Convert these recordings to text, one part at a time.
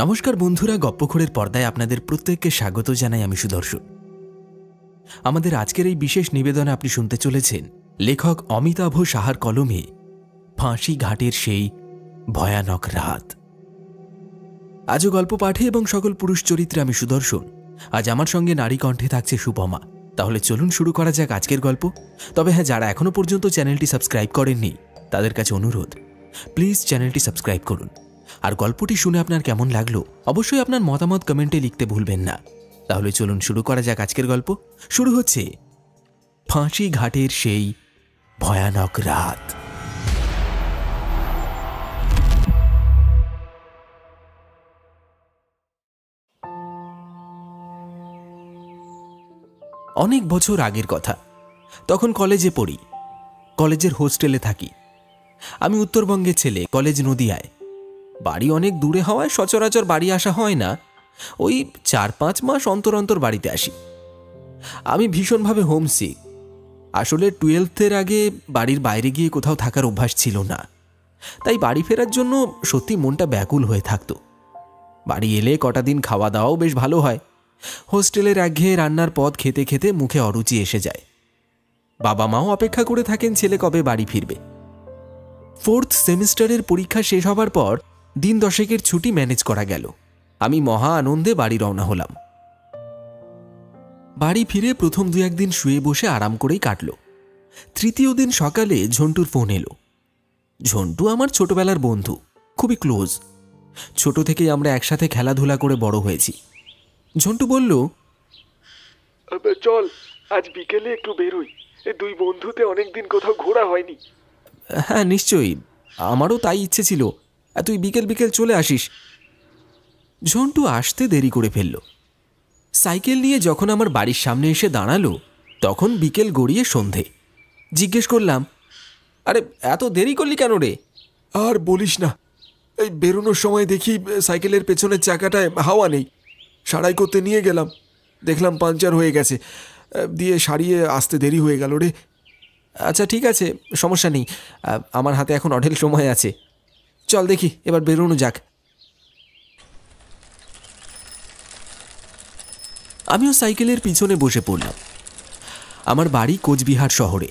নমস্কার বন্ধুরা, গপ্পখোরের পর্দায় আপনাদের প্রত্যেককে স্বাগত জানাই। আমি সুদর্শন। আমাদের আজকের এই বিশেষ নিবেদনে আপনি শুনতে চলেছেন লেখক অমিতাভ সাহার কলমে ফাঁসি ঘাটের সেই ভয়ানক রাত। আজও গল্প পাঠে এবং সকল পুরুষ চরিত্রে আমি সুদর্শন। আজ আমার সঙ্গে নারী কণ্ঠে থাকছে সুপমা। তাহলে চলুন শুরু করা যাক আজকের গল্প। তবে হ্যাঁ, যারা এখনো পর্যন্ত চ্যানেলটি সাবস্ক্রাইব করেননি তাদের কাছে অনুরোধ, প্লিজ চ্যানেলটি সাবস্ক্রাইব করুন। আর গল্পটি শুনে আপনার কেমন লাগলো অবশ্যই আপনার মতামত কমেন্টে লিখতে ভুলবেন না। তাহলে চলুন শুরু করা যাক আজকের গল্প। শুরু হচ্ছে ফাঁসি ঘাটের সেই ভয়ানক রাত। অনেক বছর আগের কথা। তখন কলেজে পড়ি, কলেজের হোস্টেলে থাকি। আমি উত্তরবঙ্গের ছেলে, কলেজ নদিয়ায়। বাড়ি অনেক দূরে হওয়ায় সচরাচর বাড়ি আসা হয় না। ওই 4-5 মাস অন্তর অন্তর বাড়িতে আসি। আমি ভীষণভাবে হোমসিক। আসলে 12th আগে বাড়ির বাইরে গিয়ে কোথাও থাকার অভ্যাস ছিল না, তাই বাড়ি ফেরার জন্য সত্যি মনটা ব্যাকুল হয়ে থাকত। বাড়ি এলে কটা দিন খাওয়া দাওয়াও বেশ ভালো হয়। হোস্টেলের একঘেয়ে রান্নার পদ খেতে খেতে মুখে অরুচি এসে যায়। বাবা মাও অপেক্ষা করে থাকেন ছেলে কবে বাড়ি ফিরবে। 4th সেমিস্টারের পরীক্ষা শেষ হবার পর দিন 10 ছুটি ম্যানেজ করা গেল। আমি মহা আনন্দে বাড়ি রওনা হলাম। বাড়ি ফিরে প্রথম 2-1 দিন শুয়ে বসে আরাম করেই কাটল। তৃতীয় দিন সকালে ঝন্টুর ফোন এলো। ঝন্টু আমার ছোটবেলার বন্ধু, খুবই ক্লোজ। ছোট থেকেই আমরা একসাথে খেলাধুলা করে বড় হয়েছি। ঝন্টু বলল, চল আজ বিকেলে একটু বেরোই, দুই বন্ধুতে অনেকদিন কোথাও ঘোরা হয়নি। হ্যাঁ নিশ্চয়ই, আমারও তাই ইচ্ছে ছিল। তুই বিকেল বিকেল চলে আসিস। ঝন্টু আসতে দেরি করে ফেলল। সাইকেল নিয়ে যখন আমার বাড়ির সামনে এসে দাঁড়ালো তখন বিকেল গড়িয়ে সন্ধে। জিজ্ঞেস করলাম, আরে এত দেরি করলি কেন রে? আর বলিস না, এই বেরোনোর সময় দেখি সাইকেলের পেছনের চাকাটায় হাওয়া নেই। সারাই করতে নিয়ে গেলাম, দেখলাম পাংচার হয়ে গেছে, দিয়ে সারিয়ে আসতে দেরি হয়ে গেল রে। আচ্ছা ঠিক আছে, সমস্যা নেই, আমার হাতে এখন অঢেল সময় আছে। চল দেখি এবার বেরোনো যাক। আমিও সাইকেলের পিছনে বসে পড়লাম। আমার বাড়ি কোচবিহার শহরে,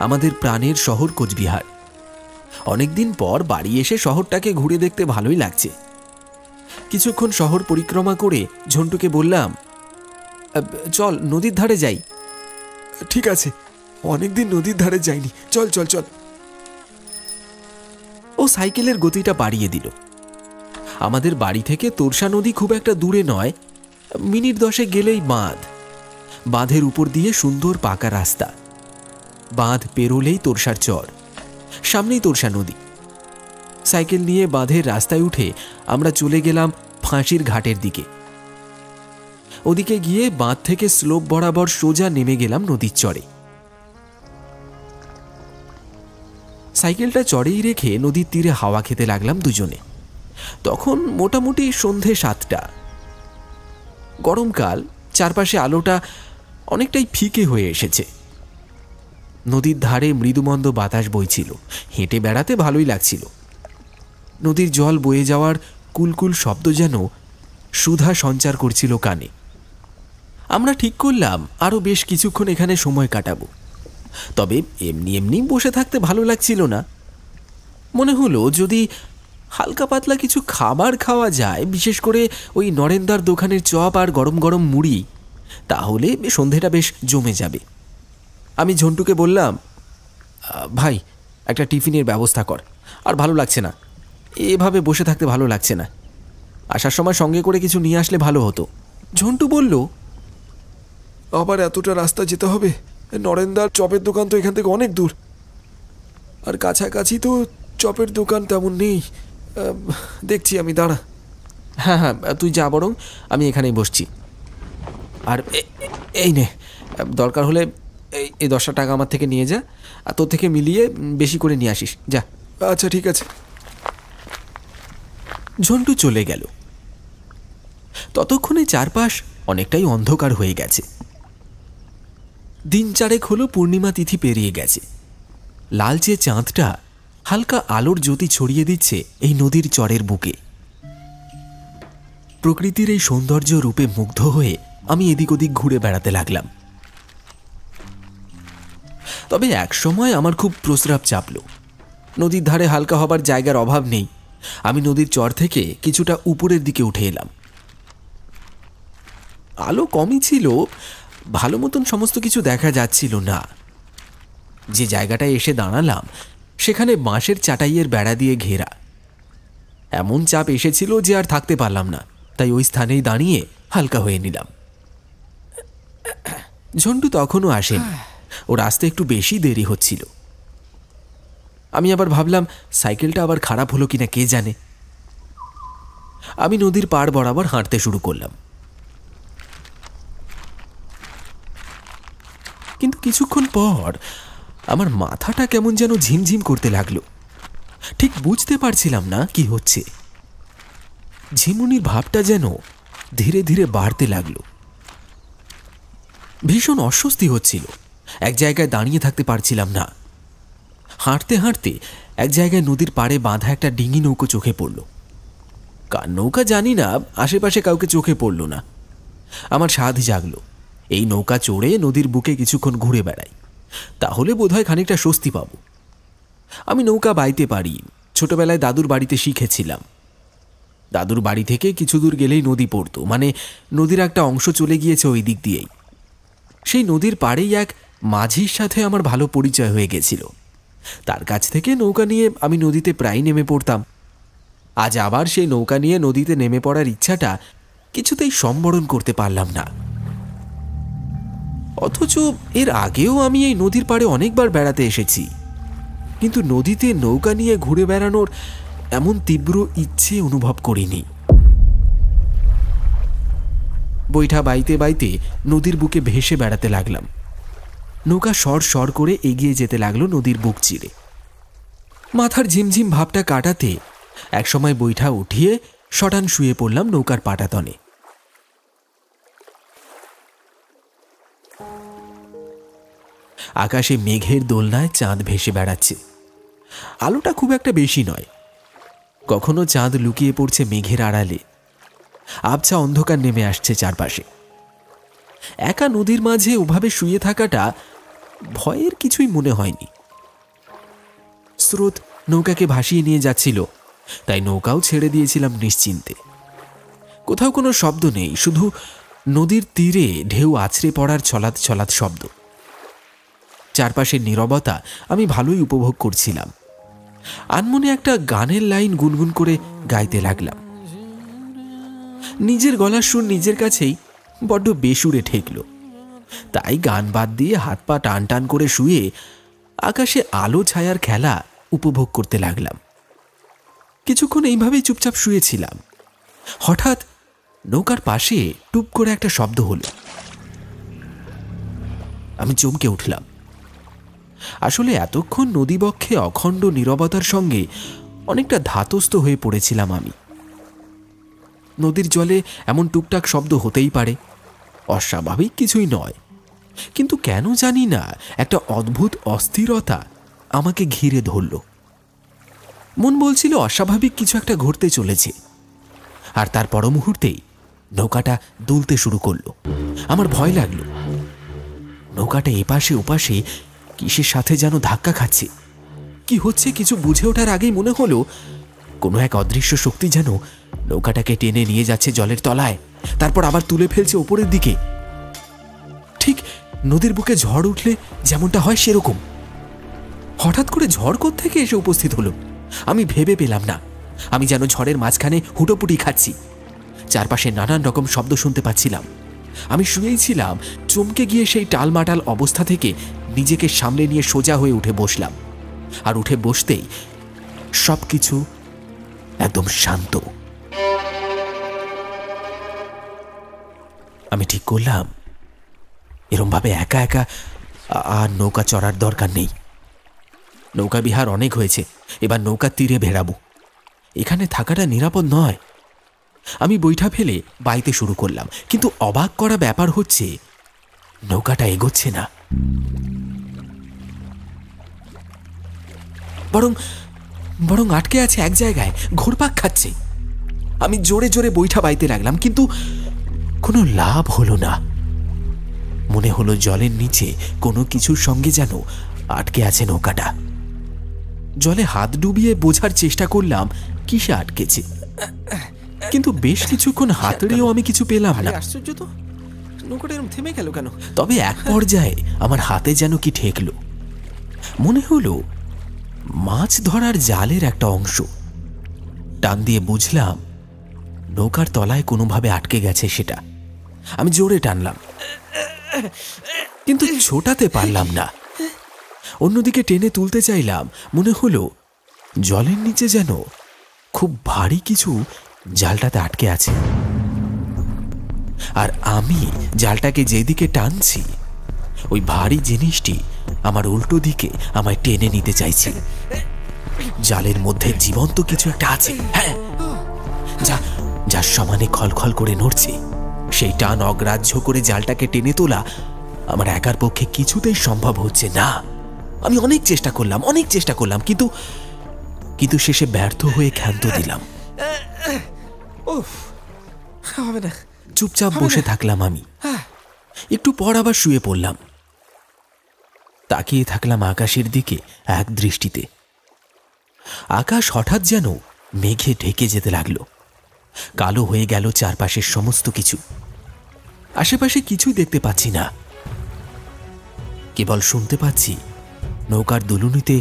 আমাদের প্রাণের শহর কোচবিহার। অনেকদিন পর বাড়ি এসে শহরটাকে ঘুরে দেখতে ভালোই লাগছে। কিছুক্ষণ শহর পরিক্রমা করে ঝন্টুকে বললাম, চল নদীর ধারে যাই। ঠিক আছে, অনেকদিন নদীর ধারে যাইনি, চল চল চল। ও সাইকেলের গতিটা বাড়িয়ে দিল। আমাদের বাড়ি থেকে তোরসা নদী খুব একটা দূরে নয়, মিনিট 10 গেলেই বাঁধ। বাঁধের উপর দিয়ে সুন্দর পাকা রাস্তা। বাঁধ পেরোলেই তোরসার চর, সামনেই তোরসা নদী। সাইকেল নিয়ে বাঁধের রাস্তায় উঠে আমরা চলে গেলাম ফাঁসির ঘাটের দিকে। ওদিকে গিয়ে বাঁধ থেকে স্লোপ বরাবর সোজা নেমে গেলাম নদীর চরে। সাইকেলটা চড়েই রেখে নদীর তীরে হাওয়া খেতে লাগলাম দুজনে। তখন মোটামুটি সন্ধে 7টা। গরমকাল, চারপাশে আলোটা অনেকটাই ফিকে হয়ে এসেছে। নদীর ধারে মৃদুমন্দ বাতাস বইছিল, হেঁটে বেড়াতে ভালোই লাগছিল। নদীর জল বয়ে যাওয়ার কুলকুল শব্দ যেন সুধা সঞ্চার করছিল কানে। আমরা ঠিক করলাম আরও বেশ কিছুক্ষণ এখানে সময় কাটাবো। তবে এমনি এমনি বসে থাকতে ভালো লাগছিল না। মনে হলো যদি হালকা পাতলা কিছু খাবার খাওয়া যায়, বিশেষ করে ওই নরেন্দার দোকানের চপ আর গরম গরম মুড়ি, তাহলে সন্ধেটা বেশ জমে যাবে। আমি ঝন্টুকে বললাম, ভাই একটা টিফিনের ব্যবস্থা কর, আর ভালো লাগছে না, এভাবে বসে থাকতে ভালো লাগছে না। আসার সময় সঙ্গে করে কিছু নিয়ে আসলে ভালো হতো। ঝন্টু বলল, আবার এতটা রাস্তা যেতে হবে? নরেন্দার চপের দোকান তো এখান থেকে অনেক দূর, আর কাছাকাছি তো চপের দোকান তেমন নেই। দেখছি আমি, দাঁড়া। হ্যাঁ হ্যাঁ, তুই যা, বরং আমি এখানেই বসছি। আর এই নে, দরকার হলে এই 10টা টাকা আমার থেকে নিয়ে যা, আর তোর থেকে মিলিয়ে বেশি করে নিয়ে আসিস, যা। আচ্ছা ঠিক আছে। ঝন্টু চলে গেল। ততক্ষণে চারপাশ অনেকটাই অন্ধকার হয়ে গেছে। দিন 4 হলো পূর্ণিমা তিথি পেরিয়ে গেছে। লালচে চাঁদটা হালকা আলোর জ্যোতি ছড়িয়ে দিচ্ছে এই নদীর চরের বুকে। প্রকৃতির এই সৌন্দর্য রূপে মুগ্ধ হয়ে আমি এদিক ওদিক ঘুরে বেড়াতে লাগলাম। তবে এক সময় আমার খুব প্রস্রাব চাপল। নদীর ধারে হালকা হবার জায়গার অভাব নেই। আমি নদীর চর থেকে কিছুটা উপরের দিকে উঠে এলাম। আলো কমই ছিল, ভালো মতন সমস্ত কিছু দেখা যাচ্ছিল না। যে জায়গাটায় এসে দাঁড়ালাম সেখানে বাঁশের চাটাইয়ের বেড়া দিয়ে ঘেরা। এমন চাপ এসেছিল যে আর থাকতে পারলাম না, তাই ওই স্থানেই দাঁড়িয়ে হালকা হয়ে নিলাম। ঝন্টু তখনও আসেনি, ওর আসতে একটু বেশি দেরি হচ্ছিল। আমি আবার ভাবলাম সাইকেলটা আবার খারাপ হলো কিনা কে জানে। আমি নদীর পাড় বরাবর হাঁটতে শুরু করলাম। কিন্তু কিছুক্ষণ পর আমার মাথাটা কেমন যেন ঝিমঝিম করতে লাগলো। ঠিক বুঝতে পারছিলাম না কি হচ্ছে। ঝিমুনির ভাবটা যেন ধীরে ধীরে বাড়তে লাগলো। ভীষণ অস্বস্তি হচ্ছিল। এক জায়গায় দাঁড়িয়ে থাকতে পারছিলাম না। হাঁটতে হাঁটতে এক জায়গায় নদীর পাড়ে বাঁধা একটা ডিঙি নৌকো চোখে পড়ল। কার নৌকা জানি না, আশেপাশে কাউকে চোখে পড়ল না। আমার সাধ জাগলো, এই নৌকা চড়ে নদীর বুকে কিছুক্ষণ ঘুরে বেড়াই, তাহলে বোধহয় খানিকটা স্বস্তি পাব। আমি নৌকা বাইতে পারি, ছোটবেলায় দাদুর বাড়িতে শিখেছিলাম। দাদুর বাড়ি থেকে কিছু দূর গেলেই নদী পড়তো, মানে নদীর একটা অংশ চলে গিয়েছে ওই দিক দিয়েই। সেই নদীর পাড়েই এক মাঝির সাথে আমার ভালো পরিচয় হয়ে গেছিল। তার কাছ থেকে নৌকা নিয়ে আমি নদীতে প্রায় নেমে পড়তাম। আজ আবার সেই নৌকা নিয়ে নদীতে নেমে পড়ার ইচ্ছাটা কিছুতেই সম্বরণ করতে পারলাম না। অথচ এর আগেও আমি এই নদীর পাড়ে অনেকবার বেড়াতে এসেছি, কিন্তু নদীতে নৌকা নিয়ে ঘুরে বেড়ানোর এমন তীব্র ইচ্ছে অনুভব করিনি। বৈঠা বাইতে বাইতে নদীর বুকে ভেসে বেড়াতে লাগলাম। নৌকা সর সর করে এগিয়ে যেতে লাগলো নদীর বুক চিরে। মাথার ঝিমঝিম ভাবটা কাটাতে একসময় বৈঠা উঠিয়ে শটান শুয়ে পড়লাম নৌকার পাটাতনে। আকাশে মেঘের দোলনায় চাঁদ ভেসে বেড়াচ্ছে। আলোটা খুব একটা বেশি নয়, কখনো চাঁদ লুকিয়ে পড়ছে মেঘের আড়ালে। আবছা অন্ধকার নেমে আসছে চারপাশে। একা নদীর মাঝে ওভাবে শুয়ে থাকাটা ভয়ের কিছুই মনে হয়নি। স্রোত নৌকাকে ভাসিয়ে নিয়ে যাচ্ছিল, তাই নৌকাও ছেড়ে দিয়েছিলাম নিশ্চিন্তে। কোথাও কোনো শব্দ নেই, শুধু নদীর তীরে ঢেউ আছড়ে পড়ার ছলাৎ ছলাৎ শব্দ। চারপাশের নীরবতা আমি ভালোই উপভোগ করছিলাম। আনমনে একটা গানের লাইন গুনগুন করে গাইতে লাগলাম। নিজের গলার সুর নিজের কাছেই বড্ড বেসুরে ঠেকল, তাই গান বাদ দিয়ে হাত পা টান টান করে শুয়ে আকাশে আলো ছায়ার খেলা উপভোগ করতে লাগলাম। কিছুক্ষণ এইভাবেই চুপচাপ শুয়েছিলাম। হঠাৎ নৌকার পাশে টুপ করে একটা শব্দ হলো। আমি চমকে উঠলাম। আসলে এতক্ষণ নদীবক্ষে অখণ্ড নীরবতার সঙ্গে অনেকটা ধাতস্থ হয়ে পড়েছিলাম আমি। নদীর জলে এমন টুকটাক শব্দ হতেই পারে, অস্বাভাবিক কিছুই নয়, কিন্তু কেন জানি না একটা অদ্ভুত অস্থিরতা আমাকে ঘিরে ধরল। মন বলছিল অস্বাভাবিক কিছু একটা ঘটতে চলেছে। আর তার পর মুহূর্তেই নৌকাটা দুলতে শুরু করলো। আমার ভয় লাগলো। নৌকাটা এপাশে ওপাশে কিসের সাথে যেন ধাক্কা খাচ্ছে। কি হচ্ছে কিছু বুঝে ওঠার আগেই মনে হলো কোনো এক অদৃশ্য শক্তি যেন নৌকাটাকে টেনে নিয়ে যাচ্ছে জলের তলায়, তারপর আবার তুলে ফেলছে ওপরের দিকে। ঠিক নদীর বুকে ঝড় উঠলে যেমনটা হয় সেরকম। হঠাৎ করে ঝড় কোত্থেকে এসে উপস্থিত হলো আমি ভেবে পেলাম না। আমি যেন ঝড়ের মাঝখানে হুটোপুটি খাচ্ছি। চারপাশে নানান রকম শব্দ শুনতে পাচ্ছিলাম। আমি শুয়েই ছিলাম, চমকে গিয়ে সেই টালমাটাল অবস্থা থেকে নিজেকে সামলে নিয়ে সোজা হয়ে উঠে বসলাম। আর উঠে বসতেই সবকিছু একদম শান্ত। আমি ঠিক করলাম এরমভাবে একা একা আর নৌকা চড়ার দরকার নেই। নৌকা বিহার অনেক হয়েছে, এবার নৌকার তীরে ভেড়াবো। এখানে থাকাটা নিরাপদ নয়। আমি বৈঠা ফেলে বাইতে শুরু করলাম, কিন্তু অবাক করা ব্যাপার হচ্ছে নৌকাটা এগোচ্ছে না, বরং আটকে আছে এক জায়গায়, ঘুরপাক খাচ্ছে। আমি জোরে জোরে বৈঠা বাইতে লাগলাম, কিন্তু কোনো লাভ হলো না। মনে হলো জলের নিচে কোনো কিছুর সঙ্গে যেন আটকে আছে নৌকাটা। জলে হাত ডুবিয়ে বোঝার চেষ্টা করলাম কিসে আটকেছে, কিন্তু বেশ কিছুক্ষণ হাতড়েও আমি কিছু পেলাম না। আশ্চর্য তো, নৌকাটা এরকম থেমে গেল কেন? তবে এক পর্যায়ে আমার হাতে যেন কি ঠেকলো। মনে হলো মাছ ধরার জালের একটা অংশ। টান দিয়ে বুঝলাম নৌকার তলায় কোনোভাবে আটকে গেছে সেটা। আমি জোরে টানলাম, কিন্তু ছোটাতে পারলাম না। অন্যদিকে টেনে তুলতে চাইলাম, মনে হলো জলের নিচে যেন খুব ভারী কিছু জালটাতে আটকে আছে। আর আমি জালটাকে যেদিকে টানছি, ওই ভারী জিনিসটি আমার উল্টো দিকে আমায় টেনে নিতে চাইছে। জালের মধ্যে জীবন্ত কিছু একটা আছে, হ্যাঁ, যার সমানে খলখল করে নড়ছে। সেই টান অগ্রাহ্য করে জালটাকে টেনে তোলা আমার একার পক্ষে কিছুতেই সম্ভব হচ্ছে না। আমি অনেক চেষ্টা করলাম, কিন্তু শেষে ব্যর্থ হয়ে ক্ষান্ত দিলাম। হবে না। চুপচাপ বসে থাকলাম আমি। একটু পর আবার শুয়ে পড়লাম। তাকিয়ে থাকলাম আকাশের দিকে এক দৃষ্টিতে। আকাশ হঠাৎ যেন মেঘে ঢেকে যেতে লাগলো। কালো হয়ে গেল চারপাশের সমস্ত কিছু। আশেপাশে কিছুই দেখতে পাচ্ছি না, কেবল শুনতে পাচ্ছি নৌকার দুলুনিতে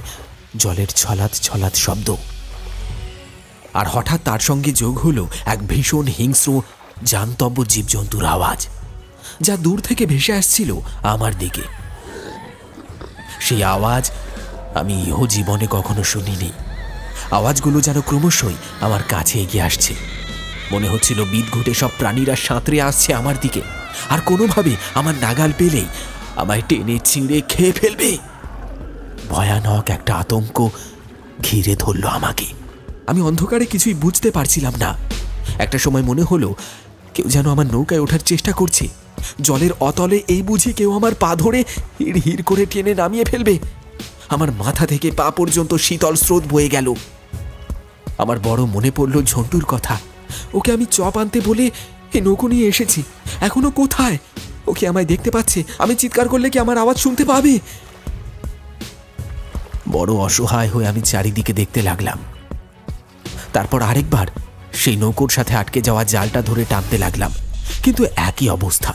জলের ছলাৎ ছলাৎ শব্দ। আর হঠাৎ তার সঙ্গে যোগ হলো এক ভীষণ হিংস্র জান্তব্য জীবজন্তুর আওয়াজ, যা দূর থেকে ভেসে আসছিল আমার দিকে। সেই আওয়াজ আমি ইহ জীবনে কখনো শুনিনি। আওয়াজগুলো যেন ক্রমশই আমার কাছে এগিয়ে আসছে। মনে হচ্ছিল বিদঘুটে সব প্রাণীরা সাঁতরে আসছে আমার দিকে, আর কোনোভাবে আমার নাগাল পেলেই আমায় টেনে ছিঁড়ে খেয়ে ফেলবে। ভয়ানক একটা আতঙ্ক ঘিরে ধরল আমাকে। আমি অন্ধকারে কিছুই বুঝতে পারছিলাম না। একটা সময় মনে হলো কেউ যেন আমার নৌকায় ওঠার চেষ্টা করছে। জলের অতলে এই বুঝি কেউ আমার পা ধরে হিড় হিড় করে টেনে নামিয়ে ফেলবে। আমার মাথা থেকে পা পর্যন্ত শীতল স্রোত বয়ে গেল। আমার বড় মনে পড়ল ঝন্টুর কথা। ওকে আমি চপ আনতে বলে এই নৌকো নিয়ে এসেছি, এখনো কোথায়? ওকে আমায় দেখতে পাচ্ছে, আমি চিৎকার করলে কি আমার আওয়াজ শুনতে পাবে? বড় অসহায় হয়ে আমি চারিদিকে দেখতে লাগলাম। তারপর আরেকবার সেই নৌকোর সাথে আটকে যাওয়া জালটা ধরে টানতে লাগলাম, কিন্তু একই অবস্থা।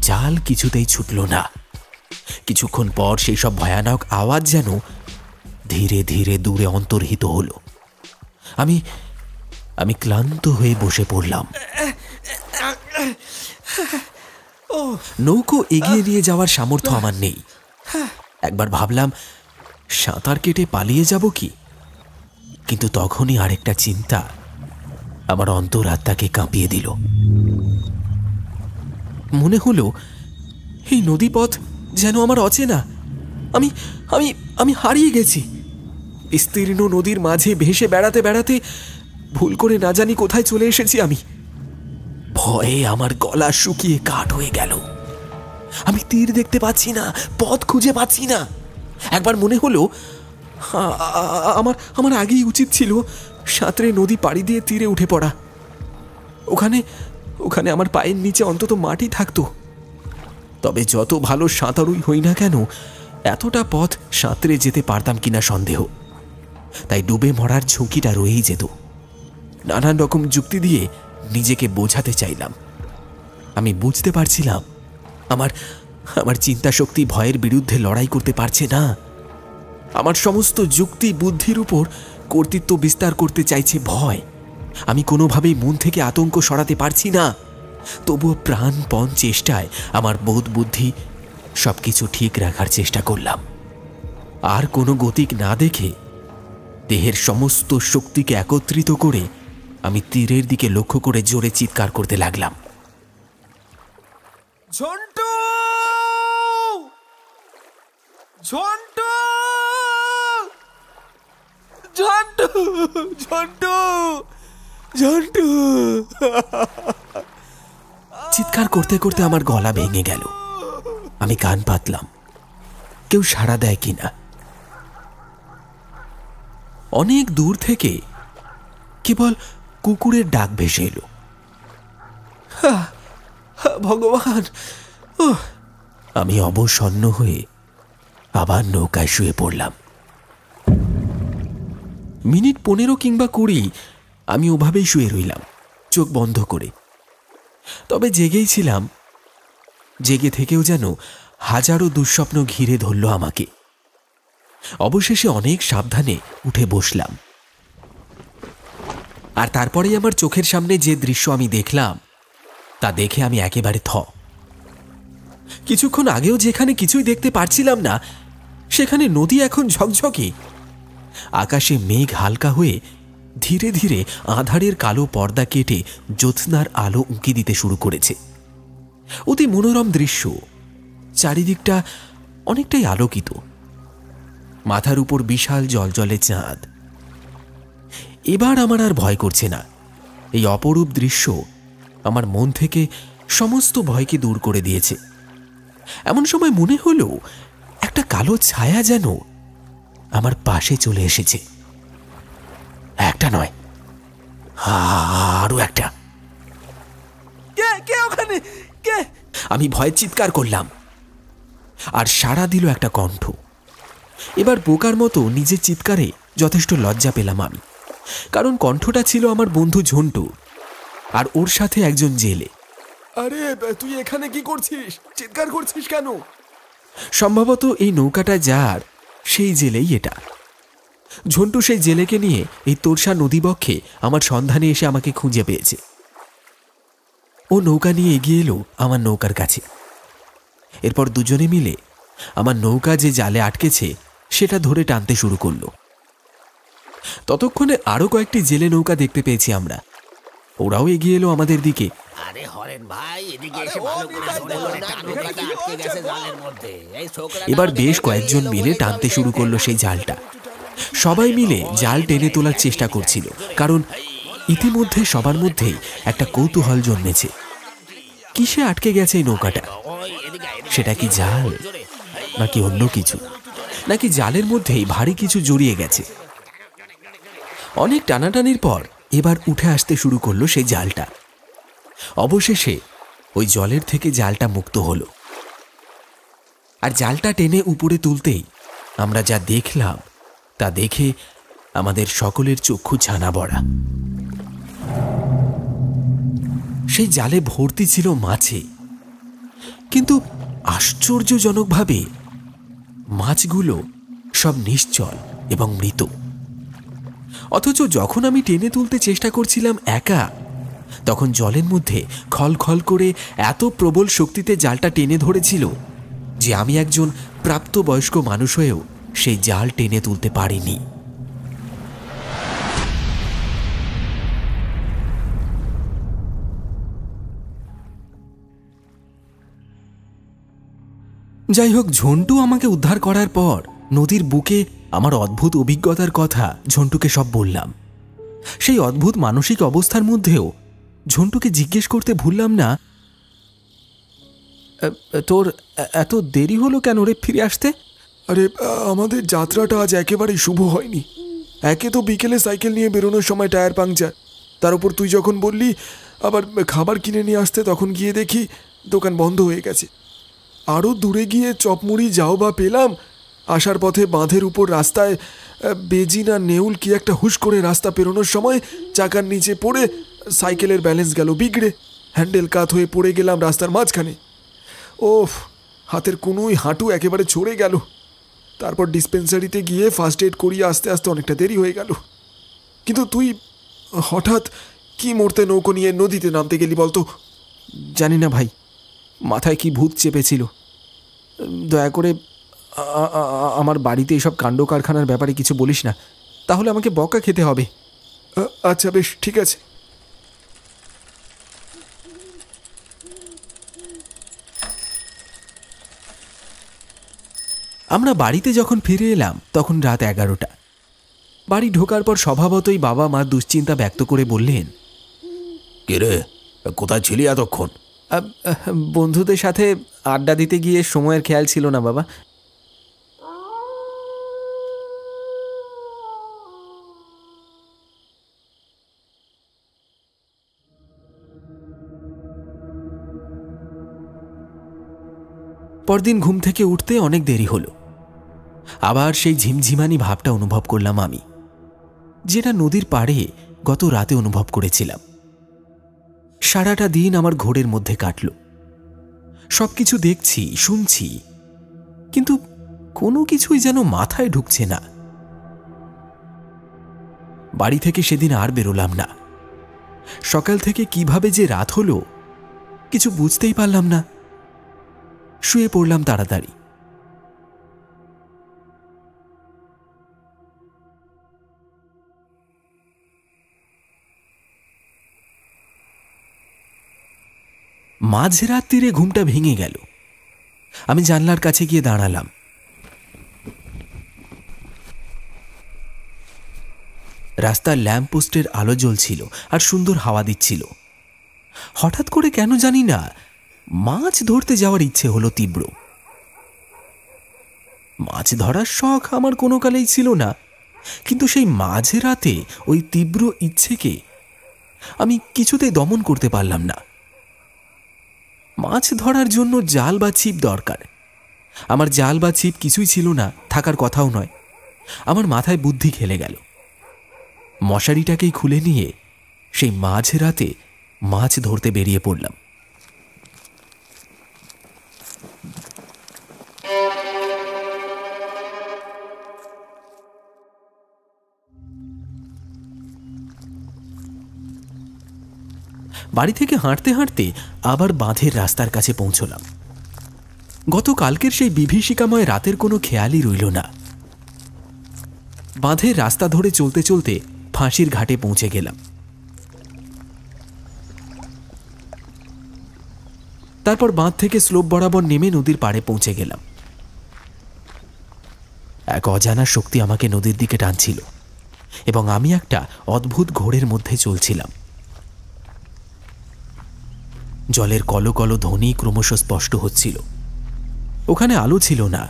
জাল কিছুতেই ছুটল না। কিছুক্ষণ পর সেই সব ভয়ানক আওয়াজ যেন ধীরে ধীরে দূরে অন্তর্হিত হলো। আমি ক্লান্ত হয়ে বসে পড়লাম। নৌকো এগিয়ে নিয়ে যাওয়ার সামর্থ্য আমার নেই। একবার ভাবলাম সাঁতার কেটে পালিয়ে যাব কি, কিন্তু তখনই আরেকটা চিন্তা আমার অন্তরাত্মাকে কাঁপিয়ে দিল। মনে হলো এই নদীপথ যেন আমার অচেনা। আমি আমি আমি হারিয়ে গেছি। বিস্তীর্ণ নদীর মাঝে ভেসে বেড়াতে বেড়াতে ভুল করে না জানি কোথায় চলে এসেছি আমি। ভয়ে আমার গলা শুকিয়ে কাঠ হয়ে গেল। আমি তীর দেখতে পাচ্ছি না, পথ খুঁজে পাচ্ছি না। একবার মনে হলো আমার আগেই উচিত ছিল সাঁতরে নদী পাড়ি দিয়ে তীরে উঠে পড়া। ওখানে আমার পায়ের নিচে অন্তত মাটি থাকতো। তবে যত ভালো সাঁতারুই হই না কেন, এতটা পথ সাঁতরে যেতে পারতাম কিনা সন্দেহ। তাই ডুবে মরার ঝুঁকিটা রয়েই যেত। নানান রকম যুক্তি দিয়ে নিজেকে বোঝাতে চাইলাম। আমি বুঝতে পারছিলাম আমার চিন্তা শক্তি ভয়ের বিরুদ্ধে লড়াই করতে পারছে না। আমার সমস্ত যুক্তি বুদ্ধির উপর কর্তৃত্ব বিস্তার করতে চাইছে ভয়। আমি কোনোভাবেই মন থেকে আতঙ্ক সরাতে পারছি না। তবুও প্রাণপণ চেষ্টায় আমার বোধ বুদ্ধি সবকিছু ঠিক রাখার চেষ্টা করলাম। আর কোনো গতিক না দেখে দেহের সমস্ত শক্তিকে একত্রিত করে আমি তীরের দিকে লক্ষ্য করে জোরে চিৎকার করতে লাগলাম। ঝন্টু! ঝন্টু! ঝন্টু! ঝন্টু! ঝন্টু! চিৎকার করতে করতে আমার গলা ভেঙে গেল। আমি কান পাতলাম, কেউ সাড়া দেয় কিনা। অনেক দূর থেকে কেবল কুকুরের ডাক ভেসে এলো। ভগবান! আমি অবসন্ন হয়ে আবার নৌকায় শুয়ে পড়লাম। মিনিট 15 কিংবা 20 আমি ওভাবেই শুয়ে রইলাম, চোখ বন্ধ করে। তবে জেগেই ছিলাম। জেগে থেকেও যেন হাজারো দুঃস্বপ্ন ঘিরে ধরল আমাকে। অবশেষে অনেক সাবধানে উঠে বসলাম। আর তারপরেই আমার চোখের সামনে যে দৃশ্য আমি দেখলাম তা দেখে আমি একেবারে থ। কিছুক্ষণ আগেও যেখানে কিছুই দেখতে পারছিলাম না, সেখানে নদী এখন ঝকঝকে। আকাশে মেঘ হালকা হয়ে ধীরে ধীরে আঁধারের কালো পর্দা কেটে জ্যোৎস্নার আলো উঁকি দিতে শুরু করেছে। অতি মনোরম দৃশ্য। চারিদিকটা অনেকটাই আলোকিত। মাথার উপর বিশাল জ্বলজ্বলে চাঁদ। এবার আমার আর ভয় করছে না। এই অপরূপ দৃশ্য আমার মন থেকে সমস্ত ভয়কে দূর করে দিয়েছে। এমন সময় মনে হলো একটা কালো ছায়া যেন আমার পাশে চলে এসেছে। একটা নয়, আরো একটা। কে কে ওখানে? কে? আমি ভয়ে চিৎকার করলাম। আর সাড়া দিল একটা কণ্ঠ। এবার বোকার মতো নিজের চিৎকারে যথেষ্ট লজ্জা পেলাম আমি, কারণ কণ্ঠটা ছিল আমার বন্ধু ঝন্টু, আর ওর সাথে একজন জেলে। আরে তুই এখানে কি করছিস? চিৎকার করছিস কেন? সম্ভবত এই নৌকাটা যার, সেই জেলেই এটা। ঝন্টু সেই জেলেকে নিয়ে এই তোরসা নদীবক্ষে আমার সন্ধানে এসে আমাকে খুঁজে পেয়েছে। ও নৌকা নিয়ে এগিয়ে এলো আমার নৌকার কাছে। এরপর দুজনে মিলে আমার নৌকা যে জালে আটকেছে সেটা ধরে টানতে শুরু করলো। ততক্ষণে আরো কয়েকটি জেলে নৌকা দেখতে পেয়েছি আমরা। ওরাও এগিয়ে এলো আমাদের দিকে। আরে হরেন ভাই, এদিকে এসে ভালো করে ধরে নৌকাটা আটকে গেছে জালের মধ্যে। এই ছোকরাটা এবার বেশ কয়েকজন মিলে টানতে শুরু করলো সেই জালটা। সবাই মিলে জাল টেনে তোলার চেষ্টা করছিল, কারণ ইতিমধ্যে সবার মধ্যেই একটা কৌতূহল জন্মেছে। কিসে আটকে গেছে এই নৌকাটা? সেটা কি জাল, নাকি অন্য কিছু, নাকি জালের মধ্যেই ভারী কিছু জড়িয়ে গেছে? অনেক টানাটানির পর এবার উঠে আসতে শুরু করলো সেই জালটা। অবশেষে ওই জলের থেকে জালটা মুক্ত হলো। আর জালটা টেনে উপরে তুলতেই আমরা যা দেখলাম তা দেখে আমাদের সকলের চক্ষু ছানা বড়া। সেই জালে ভর্তি ছিল মাছে, কিন্তু আশ্চর্যজনকভাবে মাছগুলো সব নিশ্চল এবং মৃত। অথচ যখন আমি টেনে তুলতে চেষ্টা করছিলাম একা, তখন জলের মধ্যে খলখল করে এত প্রবল শক্তিতে জালটা টেনে ধরেছিল যে আমি একজন প্রাপ্তবয়স্ক মানুষ হয়েও সেই জাল টেনে তুলতে পারিনি। যাই হোক, ঝন্টু আমাকে উদ্ধার করার পর নদীর বুকে আমার অদ্ভুত অভিজ্ঞতার কথা ঝন্টুকে সব বললাম। সেই অদ্ভুত মানসিক অবস্থার মধ্যেও ঝন্টুকে জিজ্ঞেস করতে ভুললাম না, তোর এত দেরি হলো কেন রে ফিরে আসতে? আরে আমাদের যাত্রাটা আজ একেবারেই শুভ হয়নি। একে তো বিকেলে সাইকেল নিয়ে বেরোনোর সময় টায়ার পাংচার, তার উপর তুই যখন বললি আবার খাবার কিনে নিয়ে আসতে, তখন গিয়ে দেখি দোকান বন্ধ হয়ে গেছে। আরও দূরে গিয়ে চপমুড়ি যাও বা পেলাম, আসার পথে বাঁধের উপর রাস্তায় বেজি না নেউল কি একটা হুশ করে রাস্তা পেরোনোর সময় চাকার নিচে পড়ে সাইকেলের ব্যালেন্স গেল বিগড়ে, হ্যান্ডেল কাত হয়ে পড়ে গেলাম রাস্তার মাঝখানে। ওফ, হাতের কোনোই হাঁটু একেবারে ছড়ে গেল। তারপর ডিসপেন্সারিতে গিয়ে ফার্স্ট এড করিয়ে আসতে আসতে অনেকটা দেরি হয়ে গেল। কিন্তু তুই হঠাৎ কি মরতে নৌকো নিয়ে নদীতে নামতে গেলি বলতো? জানি না ভাই, মাথায় কি ভূত চেপেছিল। দয়া করে আমার বাড়িতে এসব কাণ্ড কারখানার ব্যাপারে কিছু বলিস না, তাহলে আমাকে বকা খেতে হবে। আচ্ছা বেশ, ঠিক আছে। আমরা বাড়িতে যখন ফিরে এলাম তখন রাত 11টা। বাড়ি ঢোকার পর স্বভাবতই বাবা মা দুশ্চিন্তা ব্যক্ত করে বললেন, কে রে, কোথায় ছিলি এতক্ষণ? বন্ধুদের সাথে আড্ডা দিতে গিয়ে সময়ের খেয়াল ছিল না বাবা। পরদিন ঘুম থেকে উঠতে অনেক দেরি হলো। আবার সেই ঝিমঝিমানি ভাবটা অনুভব করলাম আমি, যেটা নদীর পাড়ে গত রাতে অনুভব করেছিলাম। সারাটা দিন আমার ঘোরের মধ্যে কাটল। সবকিছু দেখছি, শুনছি, কিন্তু কোনো কিছুই যেন মাথায় ঢুকছে না। বাড়ি থেকে সেদিন আর বেরোলাম না। সকাল থেকে কিভাবে যে রাত হলো কিছু বুঝতেই পারলাম না। শুয়ে পড়লাম তাড়াতাড়ি। মাঝরাত্রিরে ঘুমটা ভেঙে গেল। আমি জানলার কাছে গিয়ে দাঁড়ালাম। রাস্তার ল্যাম্পপোস্টের আলো জ্বলছিল আর সুন্দর হাওয়া দিচ্ছিল। হঠাৎ করে কেন জানি না মাছ ধরতে যাওয়ার ইচ্ছে হলো তীব্র। মাছ ধরার শখ আমার কোনো কালেই ছিল না, কিন্তু সেই মাঝরাতে ওই তীব্র ইচ্ছেকে আমি কিছুতেই দমন করতে পারলাম না। মাছ ধরার জন্য জাল বা ছিপ দরকার। আমার জাল বা ছিপ কিছুই ছিল না, থাকার কথাও নয়। আমার মাথায় বুদ্ধি খেলে গেল। মশারিটাকেই খুলে নিয়ে সেই মাঝরাতে মাছ ধরতে বেরিয়ে পড়লাম। বাড়ি থেকে হাঁটতে হাঁটতে আবার বাঁধের রাস্তার কাছে পৌঁছলাম। গতকালকের সেই বিভীষিকাময় রাতের কোনো খেয়ালই রইল না। বাঁধের রাস্তা ধরে চলতে চলতে ফাঁসির ঘাটে পৌঁছে গেলাম। তারপর বাঁধ থেকে স্লোপ বরাবর নেমে নদীর পাড়ে পৌঁছে গেলাম। এক অজানা শক্তি আমাকে নদীর দিকে টানছিল এবং আমি একটা অদ্ভুত ঘোরের মধ্যে চলছিলাম। জলের কলকল ধ্বনি ক্রমশ স্পষ্ট হচ্ছিল। ওখানে আলো ছিল না।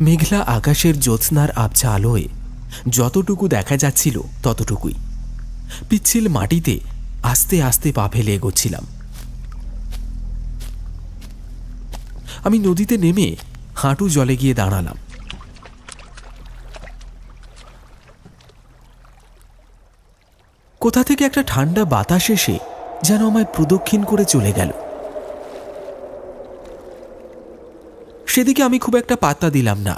মেঘলা আকাশের জ্যোৎস্নার আবছা আলোয় যতটুকু দেখা যাচ্ছিল ততটুকুই। পিচ্ছিল মাটিতে আস্তে আস্তে পা ফেলে এগোচ্ছিলাম। আমি নদীতে নেমে হাঁটু জলে গিয়ে দাঁড়ালাম। কোথা থেকে একটা ঠান্ডা বাতাস এসে যেন আমায় প্রদক্ষিণ করে চলে গেল। সেদিকে আমি খুব একটা পাত্তা দিলাম না,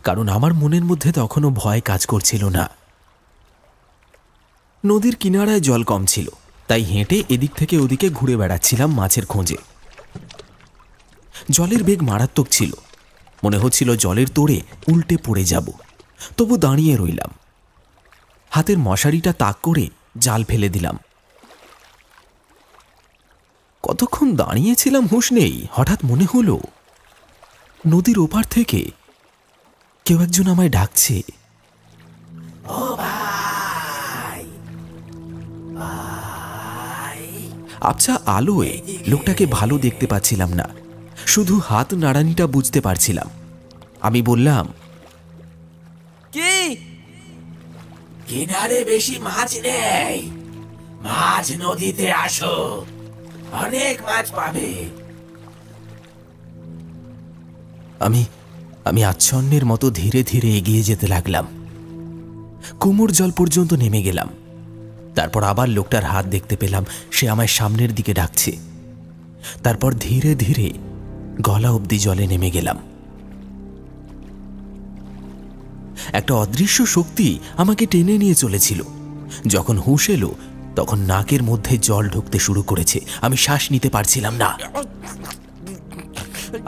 কারণ আমার মনের মধ্যে তখনও ভয় কাজ করছিল না। নদীর কিনারায় জল কম ছিল, তাই হেঁটে এদিক থেকে ওদিকে ঘুরে বেড়াচ্ছিলাম মাছের খোঁজে। জলের বেগ মারাত্মক ছিল। মনে হচ্ছিল জলের তোড়ে উল্টে পড়ে যাব, তবু দাঁড়িয়ে রইলাম। হাতের মশারিটা তাক করে জাল ফেলে দিলাম। কতক্ষণ দাঁড়িয়েছিলাম হুঁশ নেই। হঠাৎ মনে হলো নদীর ওপার থেকে কেউ একজন আমায় ডাকছে। আবছা আলোয় লোকটাকে ভালো দেখতে পাচ্ছিলাম না, শুধু হাত নাড়ানিটা বুঝতে পারছিলাম। আমি বললাম, কি? কিনারে বেশি মাছ নেই, মাছ নদীতে আসো, অনেক মাছ পাবে। আমি আচ্ছন্নের মতো ধীরে ধীরে এগিয়ে যেতে লাগলাম। কোমর জল পর্যন্ত নেমে গেলাম। তারপর আবার লোকটার হাত দেখতে পেলাম, সে আমায় সামনের দিকে ডাকছে। তারপর ধীরে ধীরে গলা অবধি জলে নেমে গেলাম। একটা অদৃশ্য শক্তি আমাকে টেনে নিয়ে চলেছিল। যখন হুঁশ এলো তখন নাকের মধ্যে জল ঢুকতে শুরু করেছে। আমি শ্বাস নিতে পারছিলাম না।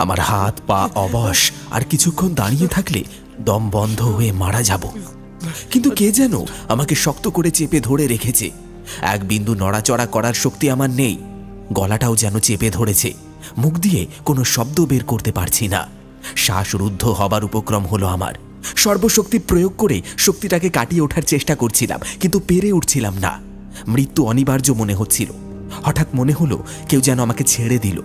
আমার হাত পা অবশ, আর কিছুক্ষণ দাঁড়িয়ে থাকলে দম বন্ধ হয়ে মারা যাব। কিন্তু কে যেন আমাকে শক্ত করে চেপে ধরে রেখেছে। এক বিন্দু নড়াচড়া করার শক্তি আমার নেই। গলাটাও যেন চেপে ধরেছে। মুখ দিয়ে কোনো শব্দ বের করতে পারছি না। শ্বাসরুদ্ধ হবার উপক্রম হলো আমার। সর্বশক্তি প্রয়োগ করে শক্তিটাকে কাটিয়ে ওঠার চেষ্টা করছিলাম, কিন্তু পেরে উঠছিলাম না। মৃত্যু অনিবার্য মনে হচ্ছিল। হঠাৎ মনে হলো কেউ যেন আমাকে ছেড়ে দিল।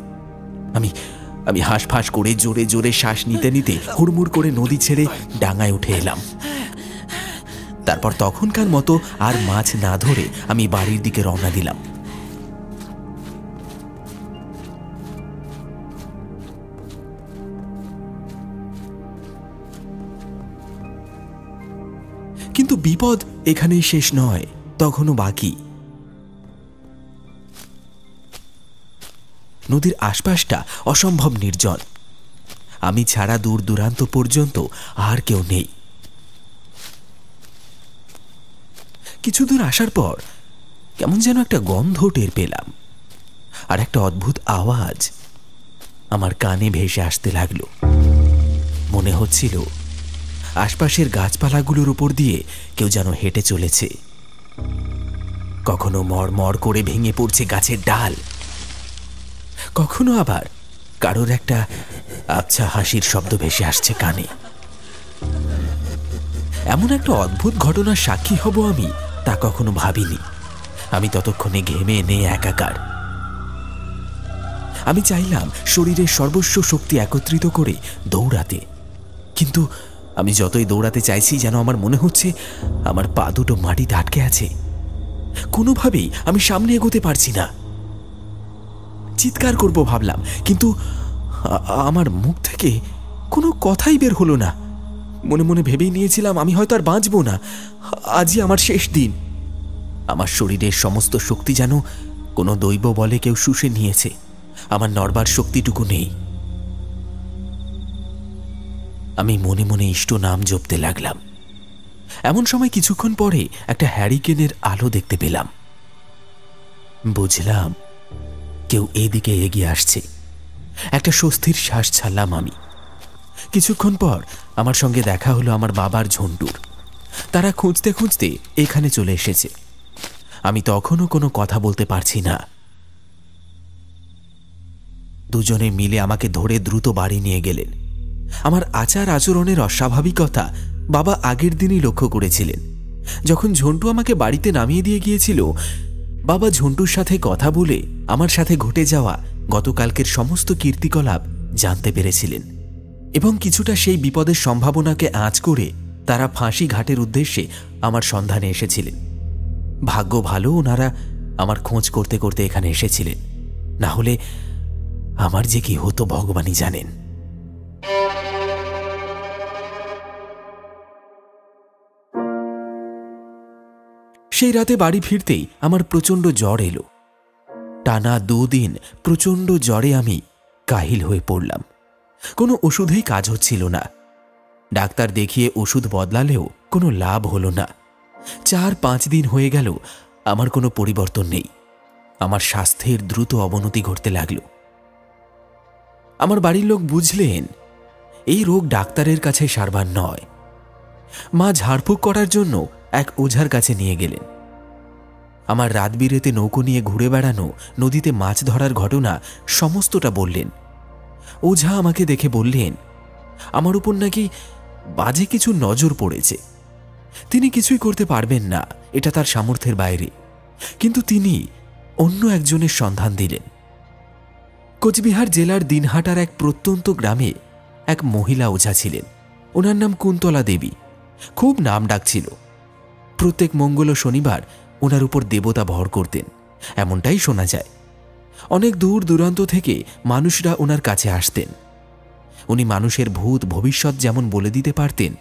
আমি হাঁসফাঁস করে জোরে জোরে শ্বাস নিতে নিতে হুড়মুড় করে নদী ছেড়ে ডাঙায় উঠে এলাম। তারপর তখনকার মতো আর মাছ না ধরে আমি বাড়ির দিকে রওনা দিলাম। বিপদ এখানেই শেষ নয়, তখনও বাকি। নদীর আশপাশটা অসম্ভব নির্জন। আমি ছাড়া দূর দূরান্ত পর্যন্ত আর কেউ নেই। কিছু দূর আসার পর কেমন যেন একটা গন্ধ টের পেলাম, আর একটা অদ্ভুত আওয়াজ আমার কানে ভেসে আসতে লাগলো। মনে হচ্ছিল আশপাশের গাছপালাগুলোর উপর দিয়ে কেউ যেন হেঁটে চলেছে। কখনো মড়মড় করে ভেঙে পড়ছে গাছের ডাল, কখনো আবার কারোর একটা আবছা হাসির শব্দ ভেসে আসছে কানে। এমন একটা অদ্ভুত ঘটনার সাক্ষী হব আমি, তা কখনো ভাবিনি। আমি ততক্ষণে ঘেমে নে একাকার। আমি চাইলাম শরীরের সর্বস্ব শক্তি একত্রিত করে দৌড়াতে, কিন্তু আমি যতই দৌড়াতে চাইছি যেন আমার মনে হচ্ছে আমার পা দুটো মাটিতে আটকে আছে। কোনোভাবেই আমি সামনে এগোতে পারছি না। চিৎকার করব ভাবলাম, কিন্তু আমার মুখ থেকে কোনো কথাই বের হলো না। মনে মনে ভেবেই নিয়েছিলাম আমি হয়তো আর বাঁচব না, আজই আমার শেষ দিন। আমার শরীরের সমস্ত শক্তি যেন কোনো দৈব বলে কেউ শুষে নিয়েছে। আমার নড়বার শক্তিটুকু নেই। আমি মনে মনে ইষ্ট নাম জপতে লাগলাম। এমন সময় কিছুক্ষণ পরে একটা হ্যারিকেনের আলো দেখতে পেলাম। বুঝলাম কেউ এদিকে এগিয়ে আসছে। একটা স্বস্তির শ্বাস ছাড়লাম আমি। কিছুক্ষণ পর আমার সঙ্গে দেখা হলো আমার বাবার ঝন্টুর। তারা খুঁজতে খুঁজতে এখানে চলে এসেছে। আমি তখনও কোনো কথা বলতে পারছি না। দুজনে মিলে আমাকে ধরে দ্রুত বাড়ি নিয়ে গেলেন। আমার আচার আচরণের অস্বাভাবিকতা বাবা আগের দিনই লক্ষ্য করেছিলেন। যখন ঝন্টু আমাকে বাড়িতে নামিয়ে দিয়ে গিয়েছিল, বাবা ঝন্টুর সাথে কথা বলে আমার সাথে ঘটে যাওয়া গতকালকের সমস্ত কীর্তিকলাপ জানতে পেরেছিলেন, এবং কিছুটা সেই বিপদের সম্ভাবনাকে আঁচ করে তারা ফাঁসি ঘাটের উদ্দেশ্যে আমার সন্ধানে এসেছিলেন। ভাগ্য ভালো, ওনারা আমার খোঁজ করতে করতে এখানে এসেছিলেন, না হলে আমার যে কি হতো ভগবানই জানেন। সেই রাতে বাড়ি ফিরতেই আমার প্রচণ্ড জ্বর এলো। টানা 2 দিন প্রচণ্ড জ্বরে আমি কাহিল হয়ে পড়লাম। কোনো ওষুধেই কাজ হচ্ছিল না। ডাক্তার দেখিয়ে ওষুধ বদলালেও কোনো লাভ হলো না। 4-5 দিন হয়ে গেল, আমার কোনো পরিবর্তন নেই। আমার স্বাস্থ্যের দ্রুত অবনতি ঘটতে লাগল। আমার বাড়ির লোক বুঝলেন এই রোগ ডাক্তারের কাছে সারবার নয়। মা ঝাড়ফুঁক করার জন্য এক ওঝার কাছে নিয়ে গেলেন। আমার রাত বিরেতে নৌকো নিয়ে ঘুরে বেড়ানো, নদীতে মাছ ধরার ঘটনা সমস্তটা বললেন। ওঝা আমাকে দেখে বললেন আমার উপর নাকি বাজে কিছু নজর পড়েছে। তিনি কিছুই করতে পারবেন না, এটা তার সামর্থ্যের বাইরে। কিন্তু তিনি অন্য একজনের সন্ধান দিলেন। কোচবিহার জেলার দিনহাটার এক প্রত্যন্ত গ্রামে এক মহিলা ওঝা ছিলেন। ওনার নাম কুন্তলা দেবী। খুব নাম ডাক ছিল। প্রত্যেক মঙ্গল ও শনিবার ওনার উপর দেবতা ভর করতেন, এমনটাই শোনা যায়। অনেক দূর দূরান্ত থেকে মানুষরা ওনার কাছে আসতেন। উনি মানুষের ভূত ভবিষ্যৎ যেমন বলে দিতে পারতেন,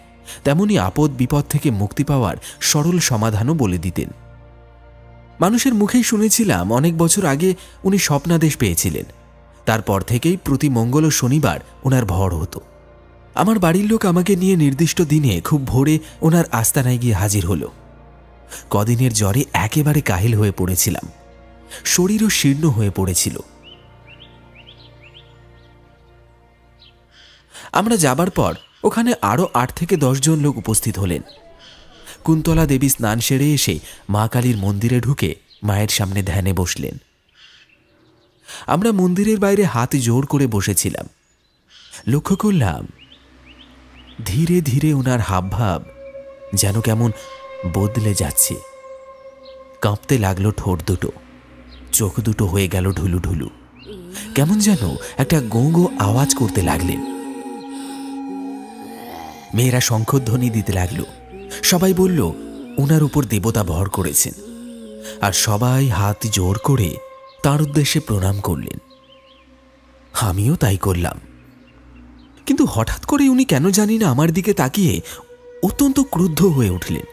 তেমনি আপদ বিপদ থেকে মুক্তি পাওয়ার সরল সমাধানও বলে দিতেন। মানুষের মুখেই শুনেছিলাম অনেক বছর আগে উনি স্বপ্নাদেশ পেয়েছিলেন। তারপর থেকেই প্রতি মঙ্গল ও শনিবার ওনার ভর হতো। আমার বাড়ির লোক আমাকে নিয়ে নির্দিষ্ট দিনে খুব ভোরে ওনার আস্তানায় গিয়ে হাজির হলো। কদিনের জ্বরে একেবারে কাহিল হয়ে পড়েছিলাম। শরীরও শীর্ণ হয়ে পড়েছিল। আমরা যাবার পর ওখানে আরও 8 থেকে 10 জন লোক উপস্থিত হলেন। কুন্তলা দেবী স্নান সেরে এসে মা কালীর মন্দিরে ঢুকে মায়ের সামনে ধ্যানে বসলেন। আমরা মন্দিরের বাইরে হাত জোর করে বসেছিলাম। লক্ষ্য করলাম ধীরে ধীরে ওনার হাবভাব যেন কেমন বদলে যাচ্ছে। কাঁপতে লাগলো ঠোঁট দুটো, চোখ দুটো হয়ে গেল ঢুলু ঢুলু। কেমন যেন একটা গোঁ গোঁ আওয়াজ করতে লাগলেন। মেয়েরা শঙ্খধ্বনি দিতে লাগলো। সবাই বলল ওনার উপর দেবতা ভর করেছেন, আর সবাই হাত জোর করে তার উদ্দেশ্যে প্রণাম করলেন। আমিও তাই করলাম। কিন্তু হঠাৎ করে উনি কেন জানি না আমার দিকে তাকিয়ে অত্যন্ত ক্রুদ্ধ হয়ে উঠলেন।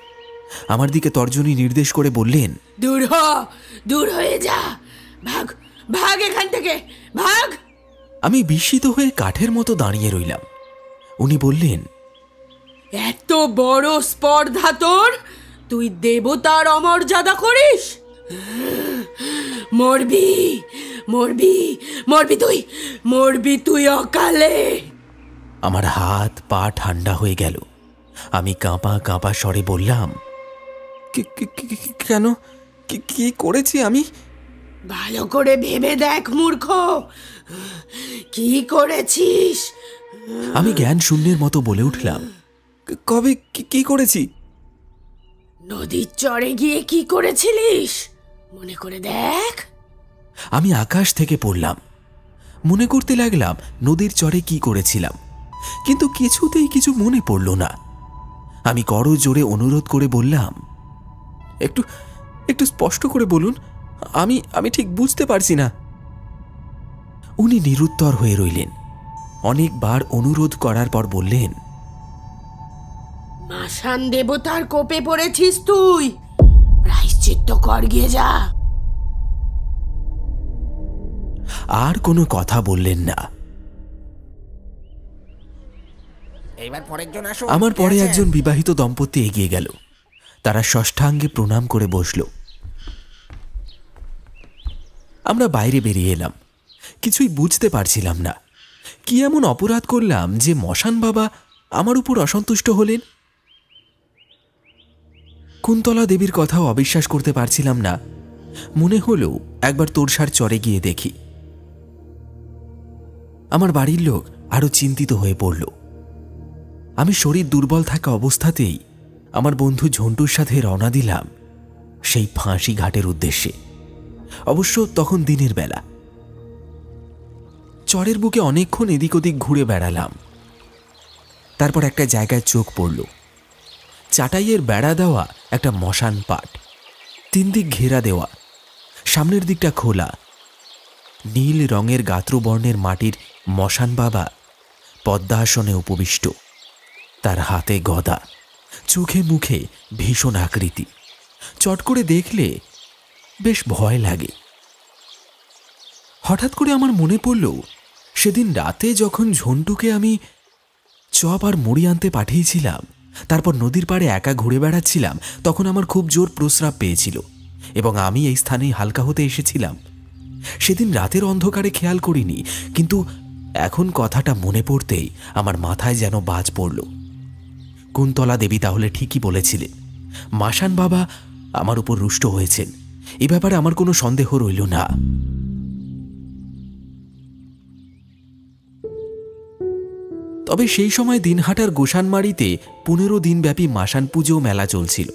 আমার দিকে তর্জনী নির্দেশ করে বললেন, দূর হয়ে যা, ভাগ ভাগ এখান থেকে, ভাগ। আমি বিস্মিত হয়ে কাঠের মতো দাঁড়িয়ে রইলাম। উনি বললেন, এত বড় স্পর্ধা তোর, তুই দেবতার অমর্যাদা করিস? মরবি মরবি মরবি তুই, মরবি তুই অকালে। আমার হাত পা ঠান্ডা হয়ে গেল। আমি কাঁপা কাঁপা স্বরে বললাম, কেন? কি করেছি আমি? ভালো করে ভেবে দেখ মূর্খ, কি করেছিস? আমি জ্ঞান শূন্যের মতো বলে উঠলাম, কবে কি করেছি? নদীর চরে গিয়ে কি করেছিলিস মনে করে দেখ। আমি আকাশ থেকে পড়লাম। মনে করতে লাগলাম নদীর চরে কি করেছিলাম, কিন্তু কিছুতেই কিছু মনে পড়ল না। আমি করজোড়ে অনুরোধ করে বললাম, একটু স্পষ্ট করে বলুন, আমি ঠিক বুঝতে পারছি না। উনি নিরুত্তর হয়ে রইলেন। অনেকবার অনুরোধ করার পর বললেন, মাসান দেবতার কোপে পড়েছিস তুই, প্রায়শ্চিত্ত কর, গিয়ে যা। আর কোনো কথা বললেন না। আমার পরে একজন বিবাহিত দম্পতি এগিয়ে গেল। তারা ষষ্ঠাঙ্গে প্রণাম করে বসল। আমরা বাইরে বেরিয়ে এলাম। কিছুই বুঝতে পারছিলাম না, কি এমন অপরাধ করলাম যে মশান বাবা আমার উপর অসন্তুষ্ট হলেন। কুন্তলা দেবীর কথাও অবিশ্বাস করতে পারছিলাম না। মনে হলো একবার তোরসার চরে গিয়ে দেখি। আমার বাড়ির লোক আরো চিন্তিত হয়ে পড়ল। আমি শরীর দুর্বল থাকা অবস্থাতেই আমার বন্ধু ঝন্টুর সাথে রওনা দিলাম সেই ফাঁসি ঘাটের উদ্দেশ্যে। অবশ্য তখন দিনের বেলা। চরের বুকে অনেকক্ষণ এদিক ওদিক ঘুরে বেড়ালাম। তারপর একটা জায়গায় চোখ পড়ল। চাটাইয়ের বেড়া দেওয়া একটা মশান পাট, 3 দিক ঘেরা দেওয়া, সামনের দিকটা খোলা। নীল রঙের গাত্রবর্ণের মাটির মশান বাবা পদ্মাসনে উপবিষ্ট, তার হাতে গদা, চোখে মুখে ভীষণ আকৃতি। চট করে দেখলে বেশ ভয় লাগে। হঠাৎ করে আমার মনে পড়ল, সেদিন রাতে যখন ঝন্টুকে আমি চপ আর মুড়ি আনতে পাঠিয়েছিলাম, তারপর নদীর পাড়ে একা ঘুরে বেড়াচ্ছিলাম, তখন আমার খুব জোর প্রস্রাব পেয়েছিল এবং আমি এই স্থানেই হালকা হতে এসেছিলাম। সেদিন রাতের অন্ধকারে খেয়াল করিনি, কিন্তু এখন কথাটা মনে পড়তেই আমার মাথায় যেন বাজ পড়ল। কুন্তলা দেবী তাহলে ঠিকই বলেছিলেন, মাসান বাবা আমার উপর রুষ্ট হয়েছেন। এ ব্যাপারে আমার কোনো সন্দেহ রইল না। তবে সেই সময় দিনহাটার গোসানমারিতে 15 দিনব্যাপী মাসান পুজো মেলা চলছিল।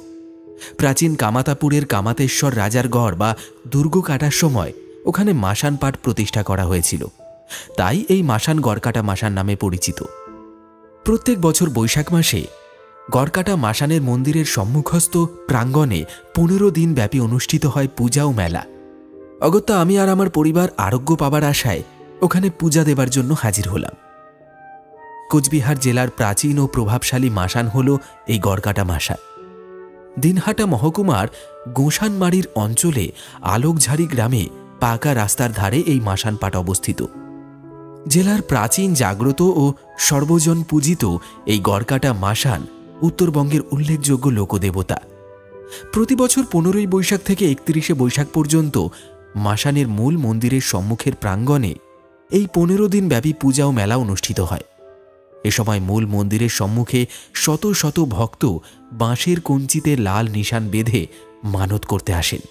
প্রাচীন কামাতাপুরের কামাতেশ্বর রাজার গড় বা দুর্গ কাটার সময় ওখানে মাসান পাট প্রতিষ্ঠা করা হয়েছিল, তাই এই মাসান গড়কাটা মাসান নামে পরিচিত। প্রত্যেক বছর বৈশাখ মাসে গড়কাটা মাসানের মন্দিরের সম্মুখস্থ প্রাঙ্গণে 15 দিন ব্যাপী অনুষ্ঠিত হয় পূজা ও মেলা। অগত্যা আমি আর আমার পরিবার আরোগ্য পাবার আশায় ওখানে পূজা দেবার জন্য হাজির হলাম। কোচবিহার জেলার প্রাচীন ও প্রভাবশালী মাসান হল এই গড়কাটা মাসান। দিনহাটা মহকুমার গোসানমারির অঞ্চলে আলোকঝাড়ি গ্রামে পাকা রাস্তার ধারে এই মাসান পাট অবস্থিত। জেলার প্রাচীন জাগ্রত ও সর্বজন পূজিত এই গড়কাটা মাসান উত্তরবঙ্গের উল্লেখযোগ্য লোকদেবতা। প্রতি বছর 15ই বৈশাখ থেকে 31শে বৈশাখ পর্যন্ত মাসানের মূল মন্দিরের সম্মুখের প্রাঙ্গণে এই 15 দিন ব্যাপী পূজা ও মেলা অনুষ্ঠিত হয়। এ সময় মূল মন্দিরের সম্মুখে শত শত ভক্ত বাঁশের কঞ্চিতে লাল নিশান বেঁধে মানত করতে আসেন।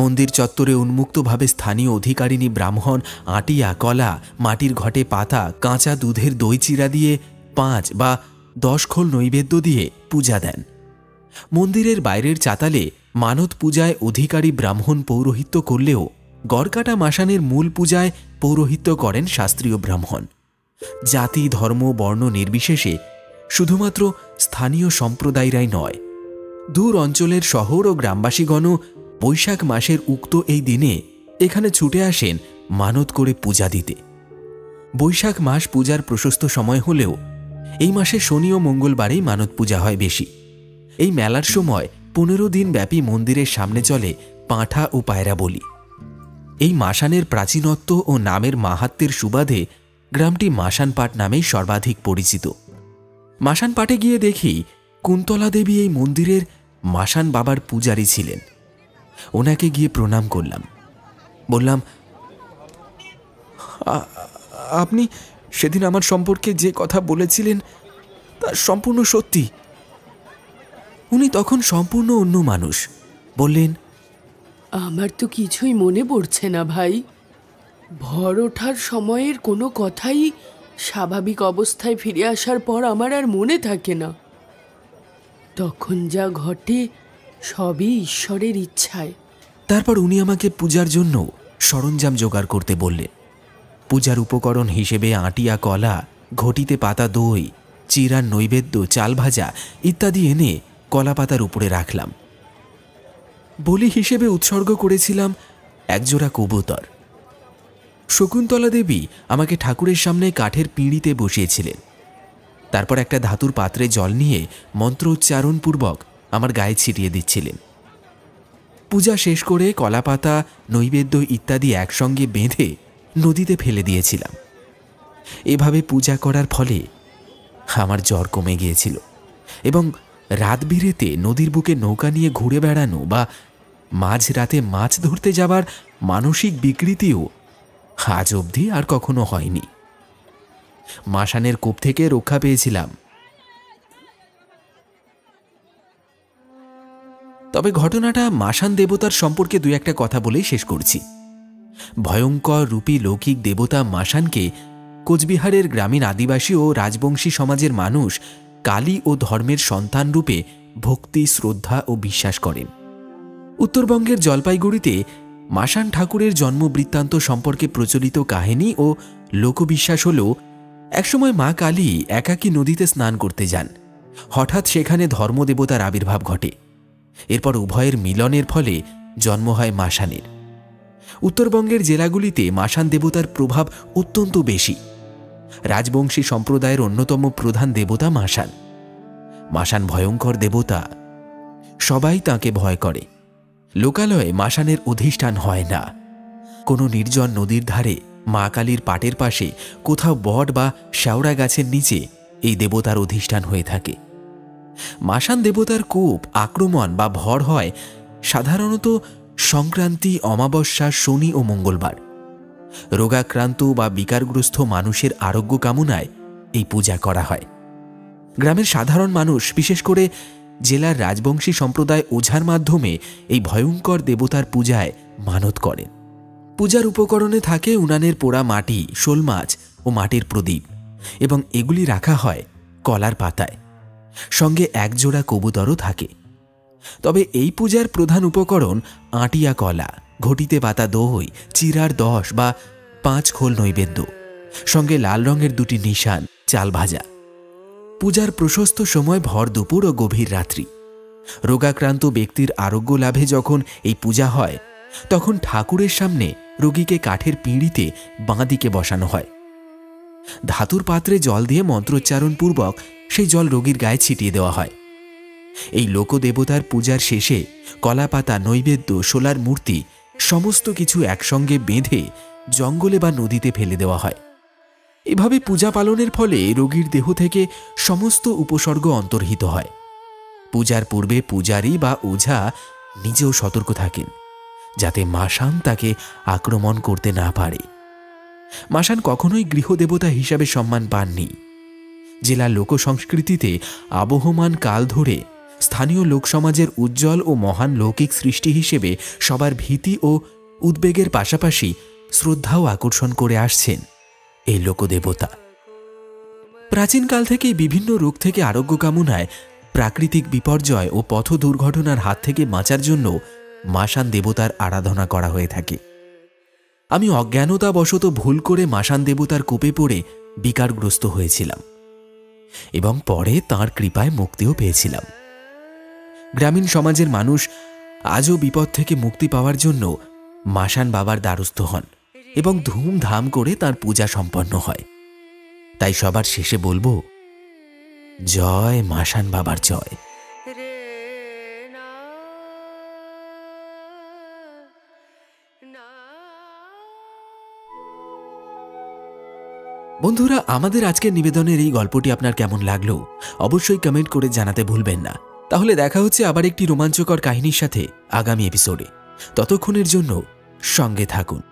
মন্দির চত্বরে উন্মুক্তভাবে স্থানীয় অধিকারিণী ব্রাহ্মণ আটিয়া, কলা, মাটির ঘটে পাতা, কাঁচা দুধের দই চিরা দিয়ে 5 বা 10 খোল নৈবেদ্য দিয়ে পূজা দেন। মন্দিরের বাইরের চাতালে মানত পূজায় অধিকারী ব্রাহ্মণ পৌরোহিত্য করলেও গড়কাটা মাসানের মূল পূজায় পৌরোহিত্য করেন শাস্ত্রীয় ব্রাহ্মণ। জাতি, ধর্ম, বর্ণ নির্বিশেষে শুধুমাত্র স্থানীয় সম্প্রদায়রাই নয়, দূর অঞ্চলের শহর ও গ্রামবাসীগণও বৈশাখ মাসের উক্ত এই দিনে এখানে ছুটে আসেন মানত করে পূজা দিতে। বৈশাখ মাস পূজার প্রশস্ত সময় হলেও এই মাসে শনি ও মঙ্গলবারেই মানত পূজা হয় বেশি। এই মেলার সময় 15 দিন ব্যাপী মন্দিরের সামনে চলে পাঁঠা ও পায়রা বলি। এই মাসানের প্রাচীনত্ব ও নামের মাহাত্ম্যের সুবাদে গ্রামটি মাসানপাট নামেই সর্বাধিক পরিচিত। মাসানপাটে গিয়ে দেখি কুন্তলা দেবী এই মন্দিরের মাসান বাবার পূজারী ছিলেন। ওনাকে গিয়ে প্রণাম করলাম। বললাম, আপনি সেদিন আমার সম্পর্কে যে কথা বলেছিলেন তা সম্পূর্ণ সত্যি। উনি তখন সম্পূর্ণ অন্য মানুষ। বললেন, আমার তো কিছুই মনে পড়ছে না ভাই। ভর ওঠার সময়ের কোনো কথাই স্বাভাবিক অবস্থায় ফিরে আসার পর আমার আর মনে থাকে না। তখন যা ঘটে সবই ঈশ্বরের ইচ্ছায়। তারপর উনি আমাকে পূজার জন্য সরঞ্জাম জোগাড় করতে বললেন। পূজার উপকরণ হিসেবে আটিয়া কলা, ঘটিতে পাতা দই, চিরার নৈবেদ্য, চাল ভাজা ইত্যাদি এনে কলা পাতার উপরে রাখলাম। বলি হিসেবে উৎসর্গ করেছিলাম একজোড়া কবুতর। শকুন্তলা দেবী আমাকে ঠাকুরের সামনে কাঠের পিঁড়িতে বসিয়েছিলেন। তারপর একটা ধাতুর পাত্রে জল নিয়ে মন্ত্র উচ্চারণপূর্বক আমার গায়ে ছিটিয়ে দিচ্ছিলেন। পূজা শেষ করে কলাপাতা, নৈবেদ্য ইত্যাদি একসঙ্গে বেঁধে নদীতে ফেলে দিয়েছিলাম। এভাবে পূজা করার ফলে আমার জ্বর কমে গিয়েছিল এবং রাত বিরেতে নদীর বুকে নৌকা নিয়ে ঘুরে বেড়ানো বা মাঝরাতে মাছ ধরতে যাবার মানসিক বিকৃতিও আজ অবধি আর কখনো হয়নি। মাসানের কোপ থেকে রক্ষা পেয়েছিলাম। তবে ঘটনাটা মাসান দেবতার সম্পর্কে দুই একটা কথা বলেই শেষ করছি। ভয়ঙ্কর রূপী লৌকিক দেবতা মাসানকে কোচবিহারের গ্রামীণ আদিবাসী ও রাজবংশী সমাজের মানুষ কালী ও ধর্মের সন্তান রূপে ভক্তি, শ্রদ্ধা ও বিশ্বাস করেন। উত্তরবঙ্গের জলপাইগুড়িতে মাসান ঠাকুরের জন্মবৃত্তান্ত সম্পর্কে প্রচলিত কাহিনী ও লোকবিশ্বাস হল, একসময় মা কালী একাকী নদীতে স্নান করতে যান। হঠাৎ সেখানে ধর্মদেবতার আবির্ভাব ঘটে। এরপর উভয়ের মিলনের ফলে জন্ম হয় মাসানের। উত্তরবঙ্গের জেলাগুলিতে মাসান দেবতার প্রভাব অত্যন্ত বেশি। রাজবংশী সম্প্রদায়ের অন্যতম প্রধান দেবতা মাসান। মাসান ভয়ঙ্কর দেবতা, সবাই তাঁকে ভয় করে। লোকালয়ে মাসানের অধিষ্ঠান হয় না। কোনো নির্জন নদীর ধারে মা কালীর পাটের পাশে কোথাও বট বা শ্যাওড়া গাছের নিচে এই দেবতার অধিষ্ঠান হয়ে থাকে। মাসান দেবতার কোপ, আক্রমণ বা ভর হয় সাধারণত সংক্রান্তি, অমাবস্যা, শনি ও মঙ্গলবার। রোগাক্রান্ত বা বিকারগ্রস্ত মানুষের আরোগ্য কামনায় এই পূজা করা হয়। গ্রামের সাধারণ মানুষ, বিশেষ করে জেলার রাজবংশী সম্প্রদায় ওঝার মাধ্যমে এই ভয়ঙ্কর দেবতার পূজায় মানত করেন। পূজার উপকরণে থাকে উনানের পোড়া মাটি, শোল মাছ ও মাটির প্রদীপ, এবং এগুলি রাখা হয় কলার পাতায়। সঙ্গে একজোড়া কবুতরও থাকে। তবে এই পূজার প্রধান উপকরণ আটিয়া কলা, ঘটিতে পাতা দই, চিরার 10 বা 5 খোল নৈবেদ্য, সঙ্গে লাল রঙের 2টি নিশান, চাল ভাজা। পূজার প্রশস্ত সময় ভর দুপুর ও গভীর রাত্রি। রোগাক্রান্ত ব্যক্তির আরোগ্য লাভে যখন এই পূজা হয়, তখন ঠাকুরের সামনে রোগীকে কাঠের পিঁড়িতে বাঁ দিকে বসানো হয়। ধাতুর পাত্রে জল দিয়ে মন্ত্রোচ্চারণপূর্বক সেই জল রোগীর গায়ে ছিটিয়ে দেওয়া হয়। এই লোকদেবতার পূজার শেষে কলাপাতা, নৈবেদ্য, শোলার মূর্তি সমস্ত কিছু একসঙ্গে বেঁধে জঙ্গলে বা নদীতে ফেলে দেওয়া হয়। এভাবে পূজা পালনের ফলে রোগীর দেহ থেকে সমস্ত উপসর্গ অন্তর্হিত হয়। পূজার পূর্বে পূজারী বা ওঝা নিজেও সতর্ক থাকেন, যাতে মাসান তাকে আক্রমণ করতে না পারে। মাসান কখনোই গৃহদেবতা হিসাবে সম্মান পাননি। জেলার লোকসংস্কৃতিতে আবহমান কাল ধরে স্থানীয় লোকসমাজের উজ্জ্বল ও মহান লৌকিক সৃষ্টি হিসেবে সবার ভীতি ও উদ্বেগের পাশাপাশি শ্রদ্ধাও আকর্ষণ করে আসছেন এই লোকদেবতা। প্রাচীনকাল থেকেই বিভিন্ন রোগ থেকে আরোগ্য কামনায়, প্রাকৃতিক বিপর্যয় ও পথ দুর্ঘটনার হাত থেকে বাঁচার জন্য মাসান দেবতার আরাধনা করা হয়ে থাকে। আমি অজ্ঞানতাবশত ভুল করে মাসান দেবতার কোপে পড়ে বিকারগ্রস্ত হয়েছিলাম এবং পরে তাঁর কৃপায় মুক্তিও পেয়েছিলাম। গ্রামীণ সমাজের মানুষ আজও বিপদ থেকে মুক্তি পাওয়ার জন্য মাসান বাবার দ্বারস্থ হন এবং ধুমধাম করে তাঁর পূজা সম্পন্ন হয়। তাই সবার শেষে বলবো, জয় মাসান বাবার জয়। বন্ধুরা, আমাদের আজকের নিবেদনের এই গল্পটি আপনার কেমন লাগলো অবশ্যই কমেন্ট করে জানাতে ভুলবেন না। তাহলে দেখা হচ্ছে আবার একটি রোমাঞ্চকর কাহিনীর সাথে আগামী এপিসোডে। ততক্ষণের জন্য সঙ্গে থাকুন।